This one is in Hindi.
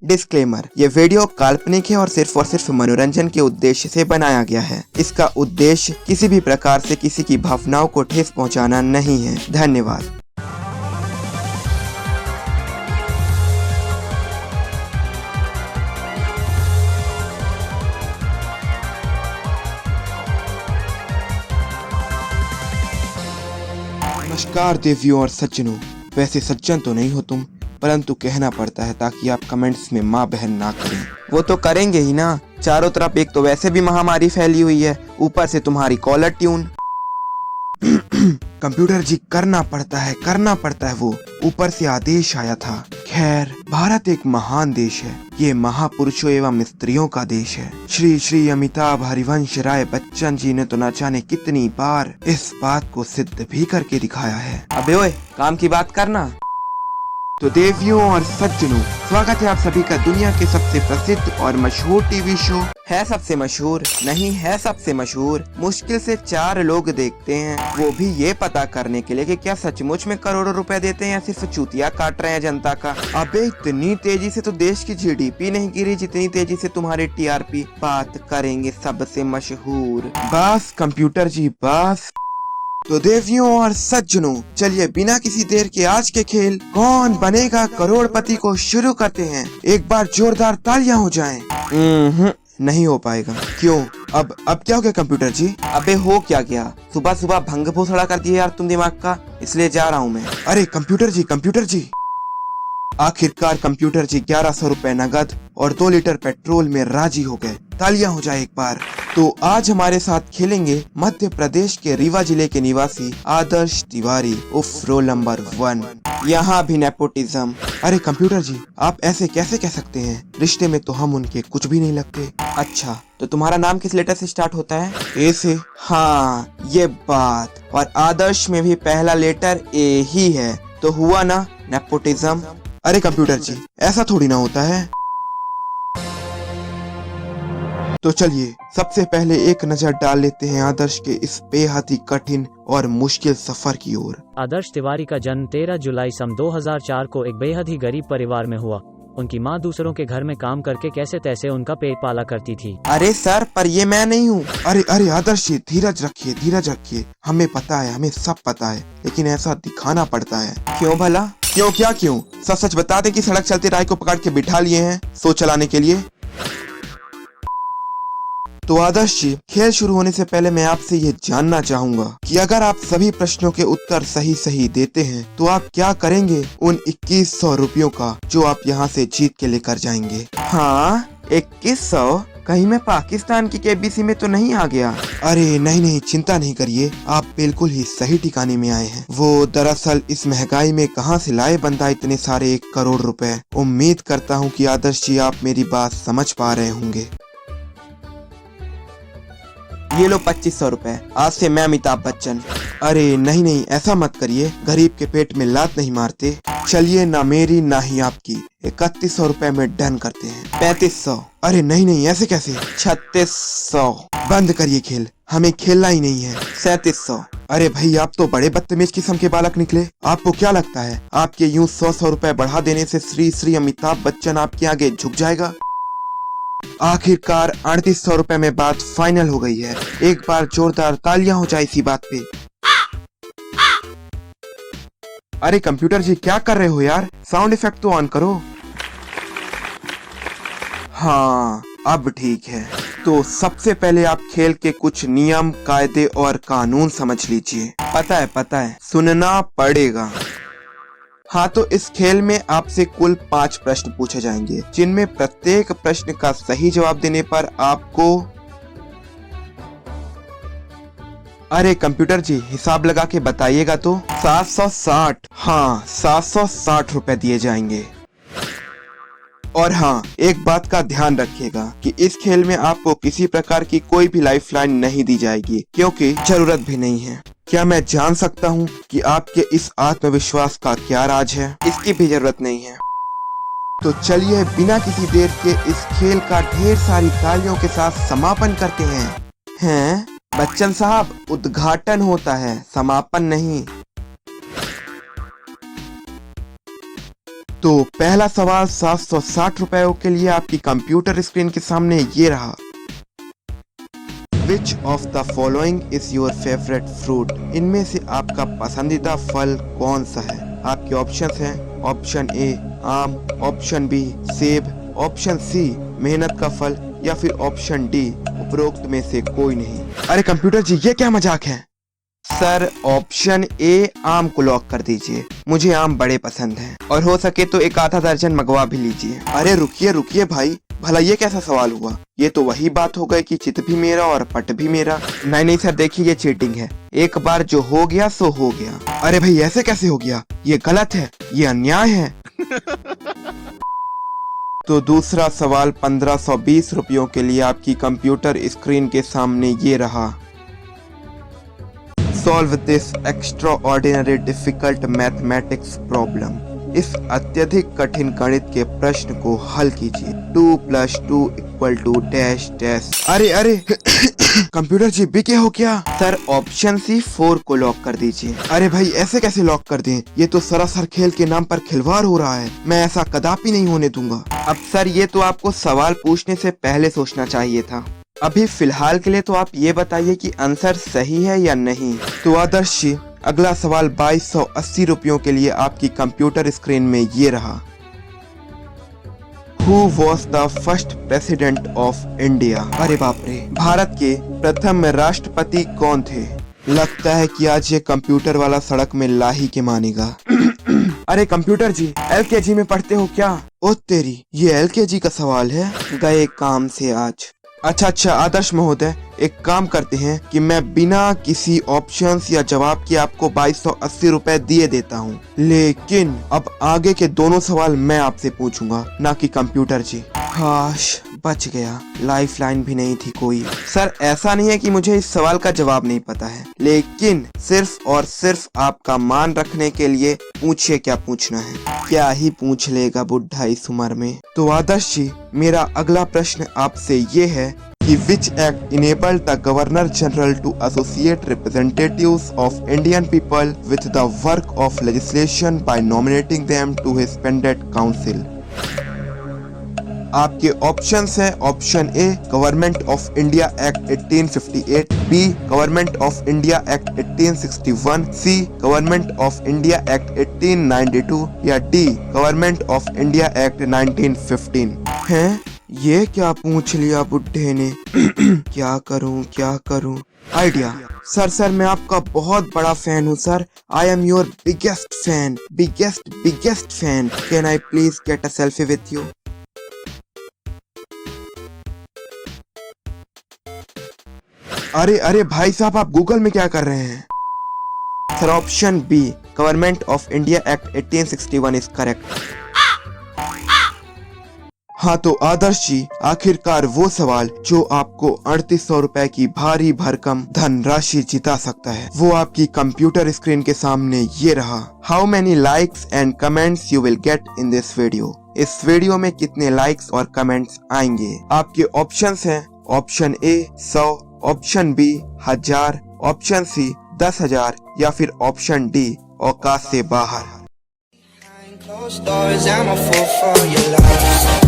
डिस्क्लेमर, ये वीडियो काल्पनिक है और सिर्फ मनोरंजन के उद्देश्य से बनाया गया है। इसका उद्देश्य किसी भी प्रकार से किसी की भावनाओं को ठेस पहुंचाना नहीं है। धन्यवाद। नमस्कार देवियों और सज्जनों। वैसे सज्जन तो नहीं हो तुम, परंतु कहना पड़ता है ताकि आप कमेंट्स में माँ बहन ना करें। वो तो करेंगे ही ना। चारों तरफ एक तो वैसे भी महामारी फैली हुई है, ऊपर से तुम्हारी कॉलर ट्यून। कंप्यूटर जी, करना पड़ता है वो। ऊपर से आदेश आया था। खैर, भारत एक महान देश है। ये महापुरुषों एवं स्त्रियों का देश है। श्री श्री अमिताभ हरिवंश राय बच्चन जी ने तो न जाने कितनी बार इस बात को सिद्ध भी करके दिखाया है। अबे ओए, काम की बात करना। तो देवियों और सज्जनों, स्वागत है आप सभी का दुनिया के सबसे प्रसिद्ध और मशहूर टीवी शो है। सबसे मशहूर नहीं है, सबसे मशहूर। मुश्किल से 4 लोग देखते हैं, वो भी ये पता करने के लिए कि क्या सचमुच में करोड़ों रुपए देते हैं या सिर्फ चूतिया काट रहे हैं जनता का। अबे इतनी तेजी से तो देश की जीडीपी नहीं गिरी जितनी तेजी से तुम्हारे टीआरपी। बात करेंगे सबसे मशहूर। बस कंप्यूटर जी बस। तो देवियों और सज्जनों, चलिए बिना किसी देर के आज के खेल कौन बनेगा करोड़पति को शुरू करते हैं। एक बार जोरदार तालियां हो जाएं। नहीं हो पाएगा। क्यों? अब क्या हो गया कंप्यूटर जी? अबे हो क्या गया, सुबह सुबह भंग भूसड़ा कर दिया यार तुम दिमाग का, इसलिए जा रहा हूँ मैं। अरे कंप्यूटर जी आखिरकार कंप्यूटर जी 1100 रुपए नगद और 2 लीटर पेट्रोल में राजी हो गए। तालियां हो जाए एक बार। तो आज हमारे साथ खेलेंगे मध्य प्रदेश के रीवा जिले के निवासी आदर्श तिवारी उफ रोल नंबर 1। यहाँ भी नेपोटिज्म। अरे कंप्यूटर जी, आप ऐसे कैसे कह सकते हैं? रिश्ते में तो हम उनके कुछ भी नहीं लगते। अच्छा, तो तुम्हारा नाम किस लेटर से स्टार्ट होता है? ए से। हाँ, ये बात। और आदर्श में भी पहला लेटर ए ही है, तो हुआ ना नेपोटिज्म। अरे कंप्यूटर जी, ऐसा थोड़ी ना होता है। तो चलिए सबसे पहले एक नजर डाल लेते हैं आदर्श के इस बेहद ही कठिन और मुश्किल सफर की ओर। आदर्श तिवारी का जन्म 13 जुलाई सन 2004 को एक बेहद ही गरीब परिवार में हुआ। उनकी मां दूसरों के घर में काम करके कैसे तैसे उनका पेट पाला करती थी। अरे सर, पर ये मैं नहीं हूँ। अरे आदर्श जी, धीरज रखिए। हमें पता है, हमें सब पता है, लेकिन ऐसा दिखाना पड़ता है। क्यों भला? क्यों? सच बता दे कि सड़क चलते राय को पकड़ के बिठा लिए हैं सो चलाने के लिए। तो आदर्श जी, खेल शुरू होने से पहले मैं आपसे ये जानना चाहूंगा कि अगर आप सभी प्रश्नों के उत्तर सही देते हैं तो आप क्या करेंगे उन 2100 रुपयों का जो आप यहाँ से जीत के लेकर जाएंगे? हाँ, 2100? कहीं मैं पाकिस्तान की केबीसी में तो नहीं आ गया? अरे नहीं, चिंता नहीं करिए, आप बिल्कुल ही सही ठिकाने में आए हैं। वो दरअसल इस महंगाई में कहाँ से लाए बंदा इतने सारे 1 करोड़ रुपए। उम्मीद करता हूँ कि आदर्श जी आप मेरी बात समझ पा रहे होंगे। ये लो 2500 रुपए, आज से मैं अमिताभ बच्चन। अरे नहीं, ऐसा मत करिए, गरीब के पेट में लात नहीं मारते। चलिए, ना मेरी ना ही आपकी 3100 रुपए में डन करते हैं। 3500। अरे नहीं, ऐसे कैसे? 3600। बंद करिए खेल, हमें खेलना ही नहीं है। 3700। अरे भाई, आप तो बड़े बदतमीज किस्म के बालक निकले। आपको क्या लगता है आपके यूं 100 रुपए बढ़ा देने से श्री अमिताभ बच्चन आपके आगे झुक जाएगा? आखिरकार 3800 रुपए में बात फाइनल हो गई है। एक बार जोरदार तालियां हो जाए इसी बात पे। अरे कंप्यूटर जी, क्या कर रहे हो यार? साउंड इफेक्ट तो ऑन करो। हाँ, अब ठीक है। तो सबसे पहले आप खेल के कुछ नियम, कायदे और कानून समझ लीजिए। पता है, सुनना पड़ेगा। हाँ, तो इस खेल में आपसे कुल 5 प्रश्न पूछे जाएंगे, जिनमें प्रत्येक प्रश्न का सही जवाब देने पर आपको, अरे कंप्यूटर जी, हिसाब लगा के बताइएगा तो। 760। हाँ, 760 रुपए दिए जाएंगे। और हाँ, एक बात का ध्यान रखिएगा कि इस खेल में आपको किसी प्रकार की कोई भी लाइफलाइन नहीं दी जाएगी, क्योंकि जरूरत भी नहीं है। क्या मैं जान सकता हूँ कि आपके इस आत्मविश्वास का क्या राज है? इसकी भी जरूरत नहीं है। तो चलिए बिना किसी देर के इस खेल का ढेर सारी तालियों के साथ समापन करते हैं। बच्चन साहब, उद्घाटन होता है, समापन नहीं। तो पहला सवाल 760 रुपयों के लिए आपकी कंप्यूटर स्क्रीन के सामने ये रहा। Which of the following is your favorite fruit? इनमें से आपका पसंदीदा फल कौन सा है? आपके ऑप्शंस हैं ऑप्शन ए आम, ऑप्शन बी सेब, ऑप्शन सी मेहनत का फल या फिर ऑप्शन डी उपरोक्त में से कोई नहीं। अरे कंप्यूटर जी ये क्या मजाक है? सर ऑप्शन ए आम को लॉक कर दीजिए, मुझे आम बड़े पसंद हैं और हो सके तो एक आधा दर्जन मंगवा भी लीजिए। अरे रुकिए रुकिए भाई, भला ये कैसा सवाल हुआ? ये तो वही बात हो गई कि चित भी मेरा और पट भी मेरा। नहीं सर देखिए ये चीटिंग है, एक बार जो हो गया सो हो गया। अरे भाई ऐसे कैसे हो गया? ये गलत है, ये अन्याय है। तो दूसरा सवाल 1520 रुपयों के लिए आपकी कंप्यूटर स्क्रीन के सामने ये रहा। Solve this extraordinary difficult mathematics problem. इस अत्यधिक कठिन गणित के प्रश्न को हल कीजिए। 2 + 2 = डैश डैश। अरे कंप्यूटर जी भी क्या हो क्या? सर ऑप्शन सी 4 को लॉक कर दीजिए। अरे भाई ऐसे कैसे लॉक कर दें? ये तो सरासर खेल के नाम पर खिलवाड़ हो रहा है, मैं ऐसा कदापि नहीं होने दूंगा। अब सर ये तो आपको सवाल पूछने से पहले सोचना चाहिए था। अभी फिलहाल के लिए तो आप ये बताइए कि आंसर सही है या नहीं। तो आदर्श जी अगला सवाल 2280 रुपयों के लिए आपकी कंप्यूटर स्क्रीन में ये रहा। Who was the first president of India? अरे बाप रे, भारत के प्रथम राष्ट्रपति कौन थे? लगता है कि आज ये कंप्यूटर वाला सड़क में लाही के मानेगा। अरे कंप्यूटर जी LKG में पढ़ते हो क्या? ओ तेरी, ये LKG का सवाल है, गए काम से आज। अच्छा आदर्श महोदय, एक काम करते हैं कि मैं बिना किसी ऑप्शंस या जवाब के आपको 2280 रुपए दिए देता हूँ, लेकिन अब आगे के दोनों सवाल मैं आपसे पूछूंगा, ना कि कंप्यूटर जी। काश बच गया, लाइफ लाइन भी नहीं थी कोई। सर ऐसा नहीं है कि मुझे इस सवाल का जवाब नहीं पता है, लेकिन सिर्फ और सिर्फ आपका मान रखने के लिए पूछिए क्या पूछना है। क्या ही पूछ लेगा बुढ़ा इस उम्र में। तो आदर्श जी मेरा अगला प्रश्न आपसे ये है कि which act enabled the Governor General to associate representatives of Indian people with the work of legislation by nominating them to his pendant council? आपके ऑप्शंस हैं option A Government of India Act 1858, B Government of India Act 1861, C Government of India Act 1892 या D Government of India Act 1915। हैं? ये क्या पूछ लिया बुड्ढे ने? क्या करूं? आइडिया। सर मैं आपका बहुत बड़ा फैन हूँ sir. I am your biggest fan. Can I please get a selfie with you? अरे भाई साहब आप गूगल में क्या कर रहे हैं? Sir option B Government of India Act 1861 is correct. हाँ तो आदर्श जी आखिरकार वो सवाल जो आपको 3800 रुपए की भारी भरकम धनराशि जिता सकता है, वो आपकी कंप्यूटर स्क्रीन के सामने ये रहा। How many likes and comments you will get in this video? इस वीडियो में कितने लाइक्स और कमेंट्स आएंगे? आपके ऑप्शंस हैं option A 100, option B 1000, option C 10,000 या फिर ऑप्शन डी औकात से बाहर। Closed doors, I'm a fool for your love.